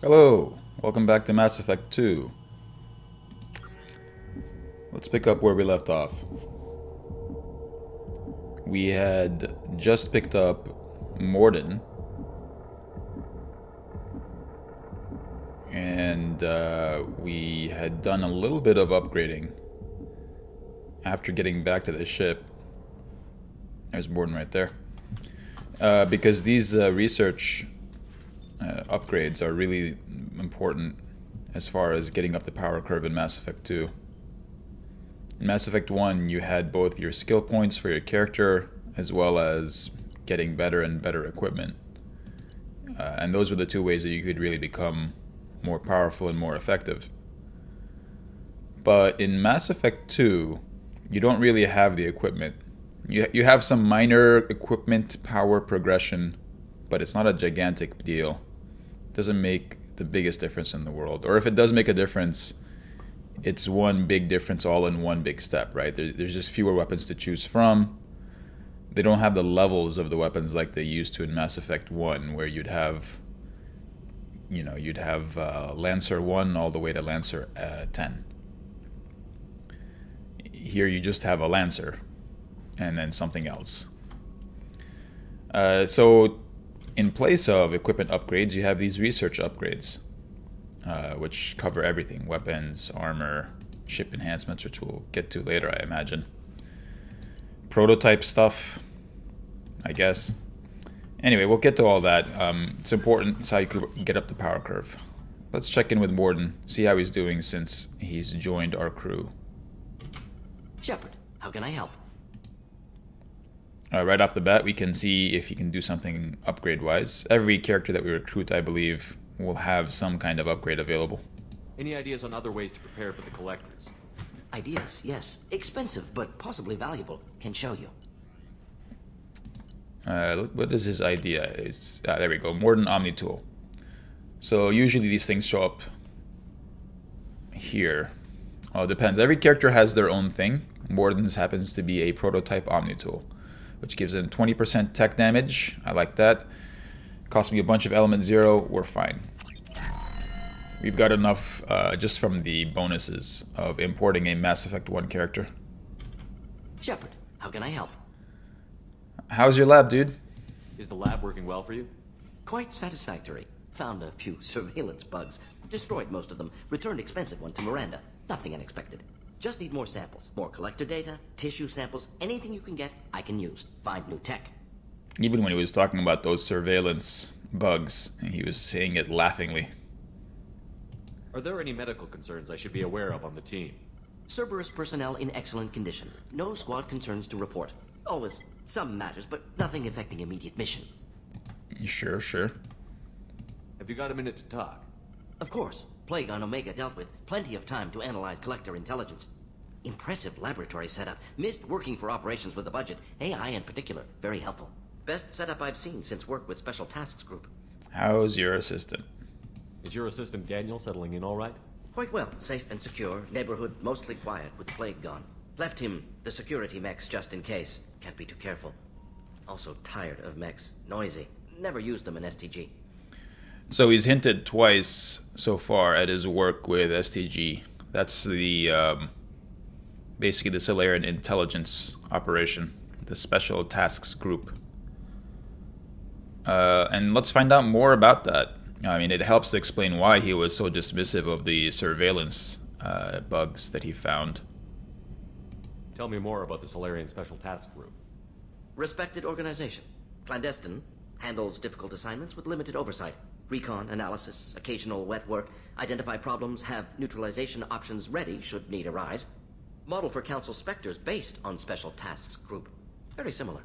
Hello, welcome back to Mass Effect 2. Let's pick up where we left off. We had just picked up Mordin, and we had done a little bit of upgrading after getting back to the ship. There's Mordin right there. Because these research upgrades are really important as far as getting up the power curve in Mass Effect 2. In Mass Effect 1, you had both your skill points for your character as well as getting better and better equipment. And those were the two ways that you could really become more powerful and more effective. But in Mass Effect 2, you don't really have the equipment. You have some minor equipment power progression, but it's not a gigantic deal. It doesn't make the biggest difference in the world. Or if it does make a difference, it's one big difference all in one big step, right? There's just fewer weapons to choose from. They don't have the levels of the weapons like they used to in Mass Effect 1, where you'd have Lancer 1 all the way to Lancer 10. Here you just have a Lancer and then something else. So in place of equipment upgrades, you have these research upgrades, which cover everything: weapons, armor, ship enhancements, which we'll get to later, I imagine. Prototype stuff, I guess. Anyway, we'll get to all that. It's important. It's how you could get up the power curve. Let's check in with Mordin, see how he's doing since he's joined our crew. Shepard, how can I help? Right off the bat, we can see if he can do something upgrade-wise. Every character that we recruit, I believe, will have some kind of upgrade available. Any ideas on other ways to prepare for the collectors? Ideas, yes. Expensive, but possibly valuable. Can show you. What is his idea? There we go, Mordin Omni Tool. So usually these things show up here. Well, it depends. Every character has their own thing. Mordin's happens to be a prototype Omni Tool, which gives him 20% tech damage. I like that. Cost me a bunch of element 0. We're fine. We've got enough just from the bonuses of importing a Mass Effect 1 character. Shepard, how can I help? How's your lab, dude? Is the lab working well for you? Quite satisfactory. Found a few surveillance bugs. Destroyed most of them. Returned expensive one to Miranda. Nothing unexpected. Just need more samples. More collector data, tissue samples, anything you can get, I can use. Find new tech. Even when he was talking about those surveillance bugs, he was saying it laughingly. Are there any medical concerns I should be aware of on the team? Cerberus personnel in excellent condition. No squad concerns to report. Always some matters, but nothing affecting immediate mission. Sure, sure. Have you got a minute to talk? Of course. Plague on Omega dealt with. Plenty of time to analyze collector intelligence. Impressive laboratory setup. Missed working for operations with a budget. AI in particular. Very helpful. Best setup I've seen since work with Special Tasks Group. How's your assistant? Is your assistant Daniel settling in all right? Quite well. Safe and secure. Neighborhood mostly quiet with Plague gone. Left him the security mechs just in case. Can't be too careful. Also tired of mechs. Noisy. Never used them in STG. So he's hinted twice so far at his work with STG. That's the basically the Solarian intelligence operation, the Special Tasks Group. And let's find out more about that. I mean, it helps to explain why he was so dismissive of the surveillance bugs that he found. Tell me more about the Solarian Special Task Group. Respected organization. Clandestine. Handles difficult assignments with limited oversight. Recon, analysis, occasional wet work. Identify problems, have neutralization options ready should need arise. Model for Council Spectres based on Special Tasks Group. Very similar.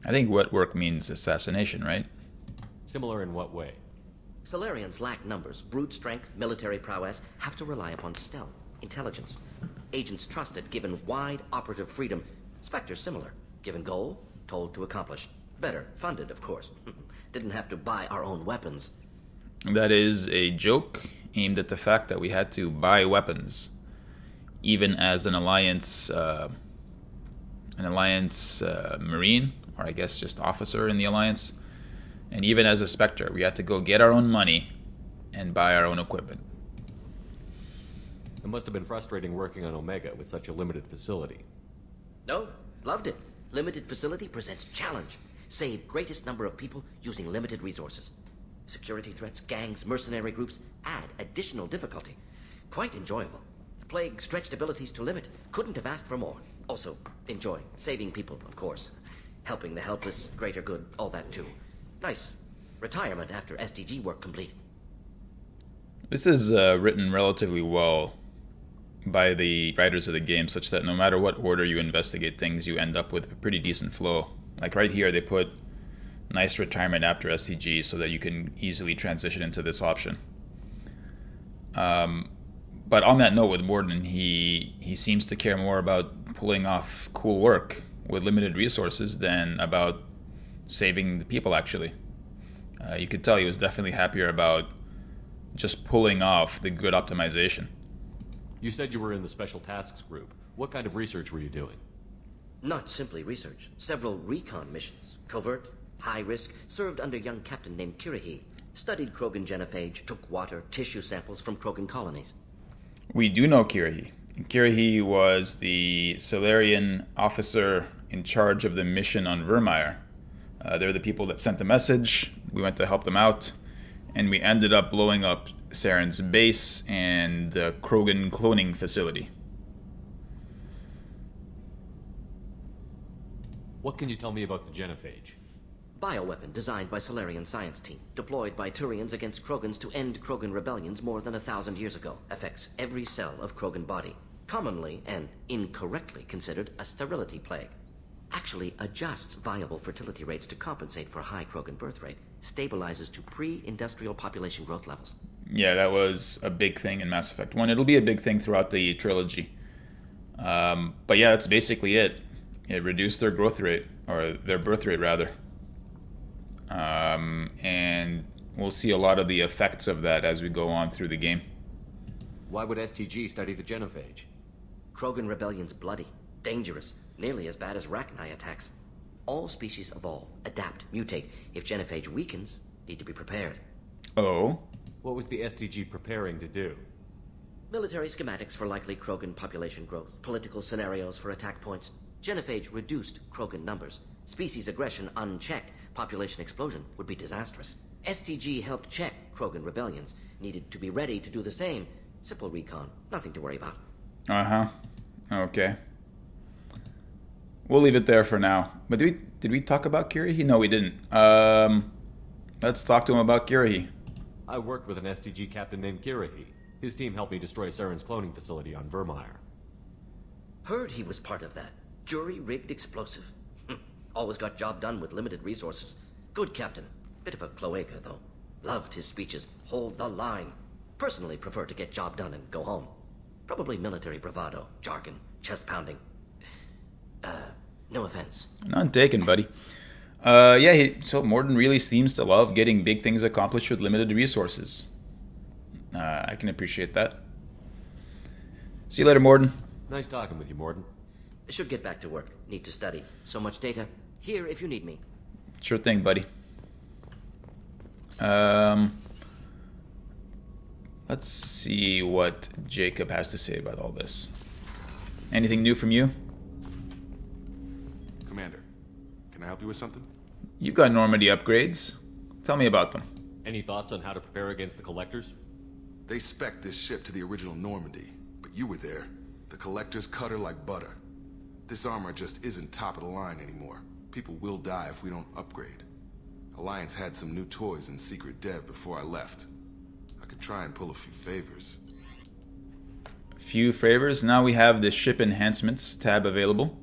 I think wet work means assassination, right? Similar in what way? Solarians lack numbers, brute strength, military prowess, have to rely upon stealth, intelligence. Agents trusted, given wide operative freedom. Spectres similar, given goal, told to accomplish. Better, funded, of course. Didn't have to buy our own weapons. That is a joke aimed at the fact that we had to buy weapons, even as an alliance Marine, or I guess just officer in the Alliance, and even as a Spectre, we had to go get our own money and buy our own equipment. It must have been frustrating working on Omega with such a limited facility. No, loved it. Limited facility presents challenge. Save greatest number of people using limited resources. Security threats, gangs, mercenary groups add additional difficulty. Quite enjoyable. Plague stretched abilities to limit. Couldn't have asked for more. Also, enjoy. Saving people, of course. Helping the helpless, greater good, all that too. Nice. Retirement after SDG work complete. This is written relatively well by the writers of the game, such that no matter what order you investigate things, you end up with a pretty decent flow. Like right here, they put nice retirement after SCG so that you can easily transition into this option. But on that note with Mordin, he seems to care more about pulling off cool work with limited resources than about saving the people, actually. You could tell he was definitely happier about just pulling off the good optimization. You said you were in the Special Tasks Group. What kind of research were you doing? Not simply research. Several recon missions. Covert, high risk, served under young captain named Kirihi. Studied Krogan genophage, took water, tissue samples from Krogan colonies. We do know Kirihi. Kirihi was the Solarian officer in charge of the mission on Vermeer. They're the people that sent the message. We went to help them out, and we ended up blowing up Saren's base and the Krogan cloning facility. What can you tell me about the genophage? Bioweapon designed by Solarian science team, deployed by Turians against Krogans to end Krogan rebellions more than 1,000 years ago. Affects every cell of Krogan body. Commonly and incorrectly considered a sterility plague. Actually adjusts viable fertility rates to compensate for high Krogan birth rate. Stabilizes to pre-industrial population growth levels. Yeah, that was a big thing in Mass Effect 1. It'll be a big thing throughout the trilogy. But yeah, that's basically it. It reduced their growth rate, or their birth rate rather. And we'll see a lot of the effects of that as we go on through the game. Why would STG study the genophage? Krogan rebellion's bloody, dangerous, nearly as bad as Rachni attacks. All species evolve, adapt, mutate. If genophage weakens, need to be prepared. Oh? What was the STG preparing to do? Military schematics for likely Krogan population growth, political scenarios for attack points. Genophage reduced Krogan numbers. Species aggression unchecked, population explosion would be disastrous. STG helped check Krogan rebellions. Needed to be ready to do the same. Simple recon, nothing to worry about. Uh-huh. Okay. We'll leave it there for now. But did we talk about Kirihi? No, we didn't. Let's talk to him about Kirihi. I worked with an STG captain named Kirihi. His team helped me destroy Saren's cloning facility on Vermeer. Heard he was part of that. Jury-rigged explosive. Always got job done with limited resources. Good captain. Bit of a cloaca, though. Loved his speeches. Hold the line. Personally prefer to get job done and go home. Probably military bravado, jargon, chest pounding. No offense. None taken, buddy. So Mordin really seems to love getting big things accomplished with limited resources. I can appreciate that. See you later, Mordin. Nice talking with you, Mordin. Should get back to work. Need to study. So much data. Here if you need me. Sure thing, buddy. Let's see what Jacob has to say about all this. Anything new from you? Commander, can I help you with something? You've got Normandy upgrades. Tell me about them. Any thoughts on how to prepare against the Collectors? They spec'd this ship to the original Normandy, but you were there. The Collectors cut her like butter. This armor just isn't top of the line anymore. People will die if we don't upgrade. Alliance had some new toys in secret dev before I left. I could try and pull a few favors. A few favors. Now we have the ship enhancements tab available.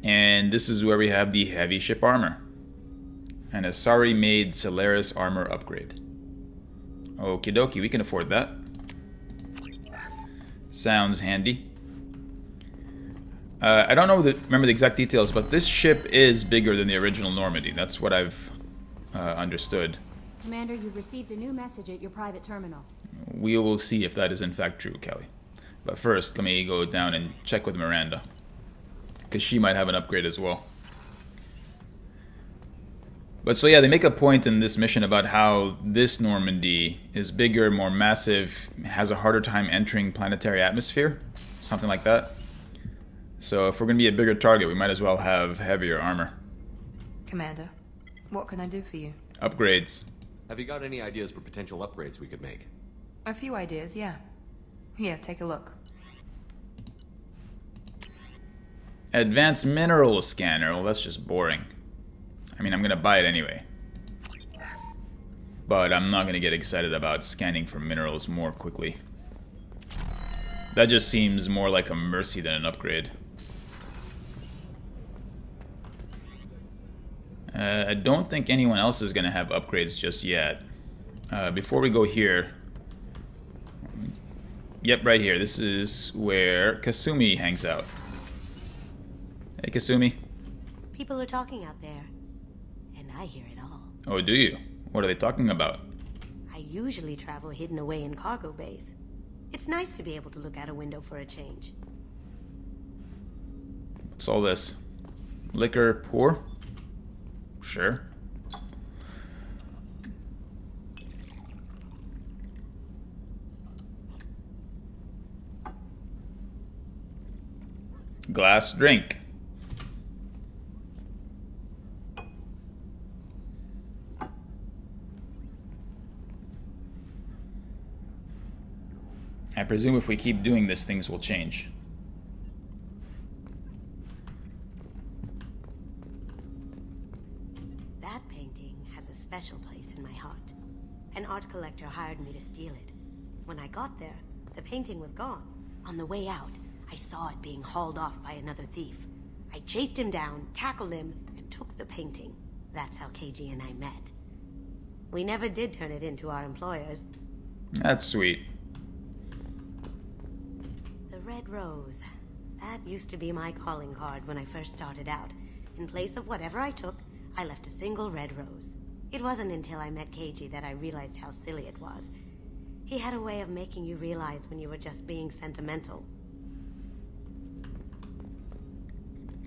And this is where we have the heavy ship armor. And a Asari made Solaris armor upgrade. Okie dokie, we can afford that. Sounds handy. I don't remember the exact details, but this ship is bigger than the original Normandy. That's what I've understood. Commander, you've received a new message at your private terminal. We will see if that is in fact true, Kelly. But first, let me go down and check with Miranda, because she might have an upgrade as well. But so yeah, they make a point in this mission about how this Normandy is bigger, more massive, has a harder time entering planetary atmosphere. Something like that. So if we're going to be a bigger target, we might as well have heavier armor. Commander, what can I do for you? Upgrades. Have you got any ideas for potential upgrades we could make? A few ideas, yeah. Here, take a look. Advanced mineral scanner. Well, that's just boring. I mean, I'm going to buy it anyway. But I'm not going to get excited about scanning for minerals more quickly. That just seems more like a mercy than an upgrade. I don't think anyone else is going to have upgrades just yet. Before we go here... Yep, right here. This is where Kasumi hangs out. Hey, Kasumi. People are talking out there, and I hear it all. Oh, do you? What are they talking about? I usually travel hidden away in cargo bays. It's nice to be able to look out a window for a change. What's all this? Liquor pour? Sure. Glass drink. I presume if we keep doing this, things will change. That painting has a special place in my heart. An art collector hired me to steal it. When I got there, the painting was gone. On the way out, I saw it being hauled off by another thief. I chased him down, tackled him, and took the painting. That's how KG and I met. We never did turn it into our employers. That's sweet. The red rose. That used to be my calling card when I first started out. In place of whatever I took, I left a single red rose. It wasn't until I met KG that I realized how silly it was. He had a way of making you realize when you were just being sentimental.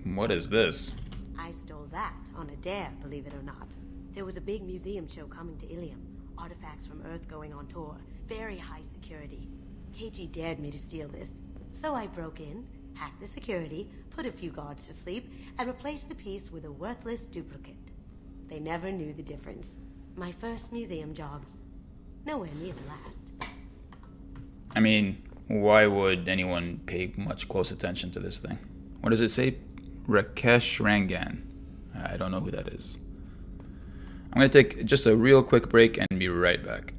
What is this? I stole that on a dare, believe it or not. There was a big museum show coming to Ilium. Artifacts from Earth going on tour. Very high security. KG dared me to steal this. So I broke in, hacked the security, put a few guards to sleep, and replaced the piece with a worthless duplicate. They never knew the difference. My first museum job. Nowhere near the last. I mean, why would anyone pay much close attention to this thing? What does it say? Rakesh Rangan. I don't know who that is. I'm going to take just a real quick break and be right back.